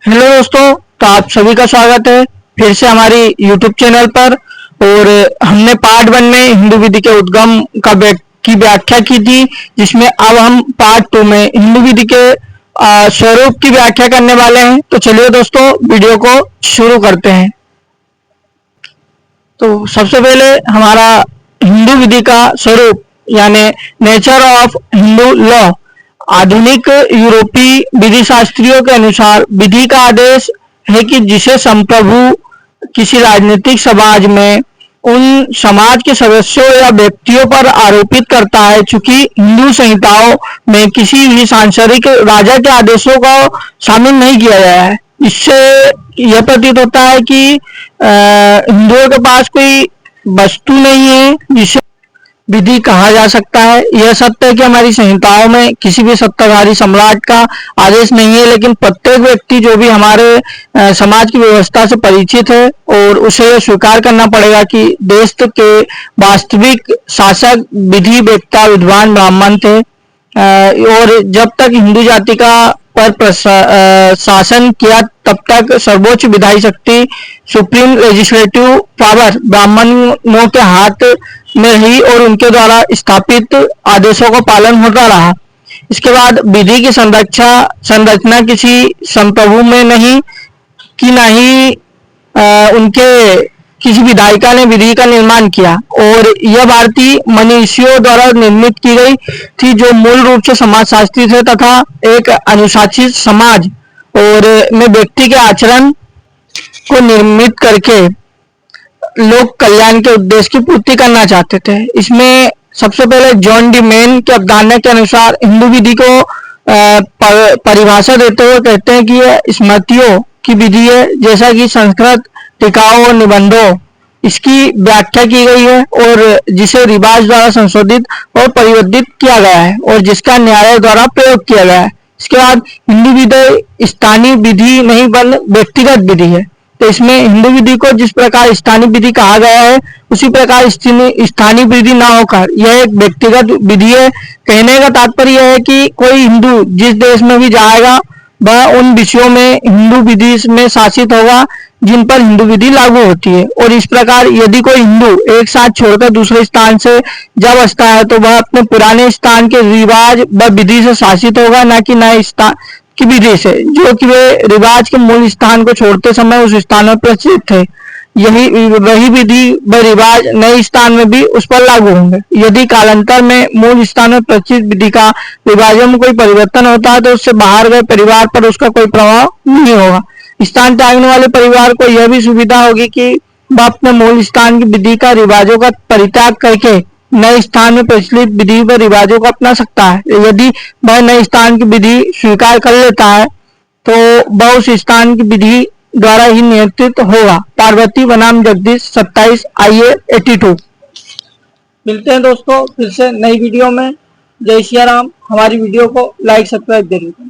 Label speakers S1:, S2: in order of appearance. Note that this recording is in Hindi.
S1: हेलो दोस्तों, तो आप सभी का स्वागत है फिर से हमारी YouTube चैनल पर। और हमने पार्ट 1 में हिंदू विधि के उद्गम की व्याख्या की थी, जिसमें अब हम पार्ट 2 में हिंदू विधि के स्वरूप की व्याख्या करने वाले हैं। तो चलिए दोस्तों, वीडियो को शुरू करते हैं। तो सबसे पहले हमारा हिंदू विधि का स्वरूप यानी नेचर ऑफ हिंदू लॉ। आधुनिक यूरोपीय विधि शास्त्रियों के अनुसार विधि का आदेश है कि जिसे संप्रभु किसी राजनीतिक समाज में उन समाज के सदस्यों या व्यक्तियों पर आरोपित करता है। चूंकि हिंदू संहिताओं में किसी भी सांसारिक राजा के आदेशों को शामिल नहीं किया गया है, इससे यह प्रतीत होता है कि हिंदुओं के पास कोई वस्तु नहीं है जिसे विधि कहा जा सकता है। यह सत्य है कि हमारी संहिताओं में किसी भी सत्ताधारी सम्राट का आदेश नहीं है, लेकिन प्रत्येक व्यक्ति जो भी हमारे समाज की व्यवस्था से परिचित है और उसे यह स्वीकार करना पड़ेगा कि देश के वास्तविक शासक विधि वेत्ता विद्वान ब्राह्मण थे। और जब तक हिंदू जाति का पर शासन किया, तब तक सर्वोच्च विधायी शक्ति सुप्रीम लेजिस्लेटिव पावर ब्राह्मणों के हाथ में रही और उनके द्वारा स्थापित आदेशों का पालन होता रहा। इसके बाद विधि की संरचना किसी संप्रभु में नहीं कि ना ही उनके किसी विधायिका ने विधि का निर्माण किया, और यह भारतीय मनीषियों द्वारा निर्मित की गई थी, जो मूल रूप से समाजशास्त्री थे तथा एक अनुशासित समाज और में व्यक्ति के आचरण को निर्मित करके लोक कल्याण के उद्देश्य की पूर्ति करना चाहते थे। इसमें सबसे पहले जॉन डी मैन के अवधारणा के अनुसार हिंदू विधि को परिभाषा देते हुए कहते हैं कि यह स्मृतियों की विधि है, जैसा कि संस्कृत टीकाओं और निबंधों इसकी व्याख्या की गई है, और जिसे रिवाज द्वारा संशोधित और परिवर्तित किया गया है और जिसका न्याय द्वारा प्रयोग किया गया है। इसके बाद हिंदू विधि स्थानीय विधि नहीं बल्कि व्यक्तिगत विधि है। तो इसमें हिंदू विधि को जिस प्रकार स्थानीय विधि कहा गया है, उसी प्रकार स्थानीय विधि ना होकर यह एक व्यक्तिगत विधि है। कहने का तात्पर्य यह है कि कोई हिंदू जिस देश में भी जाएगा वह उन विषयों में हिंदू विधि में शासित होगा जिन पर हिंदू विधि लागू होती है। और इस प्रकार यदि कोई हिंदू एक साथ छोड़कर दूसरे स्थान से जब बसता है, तो वह अपने पुराने स्थान के रिवाज व विधि से शासित होगा, न कि नए स्थान की विधि से, जो कि वे रिवाज के मूल स्थान को छोड़ते समय उस स्थान में प्रचलित थे। वही विधि व रिवाज नए स्थान में भी उस पर लागू होंगे। यदि कालांतर में मूल स्थान में प्रचलित विधि का रिवाजों में कोई परिवर्तन होता है, तो उससे बाहर गए परिवार पर उसका कोई प्रभाव नहीं होगा। स्थान त्यागने वाले परिवार को यह भी सुविधा होगी कि वह अपने मूल स्थान की विधि का रिवाजों का परित्याग करके नए स्थान में प्रचलित विधि व रिवाजों को अपना सकता है। यदि वह नए स्थान की विधि स्वीकार कर लेता है, तो वह उस स्थान की विधि द्वारा ही नियंत्रित होगा। पार्वती बनाम जगदीश 27 IA 82। मिलते हैं दोस्तों फिर से नई वीडियो में। जय सिया राम। हमारी वीडियो को लाइक सब्सक्राइब जरूर करें।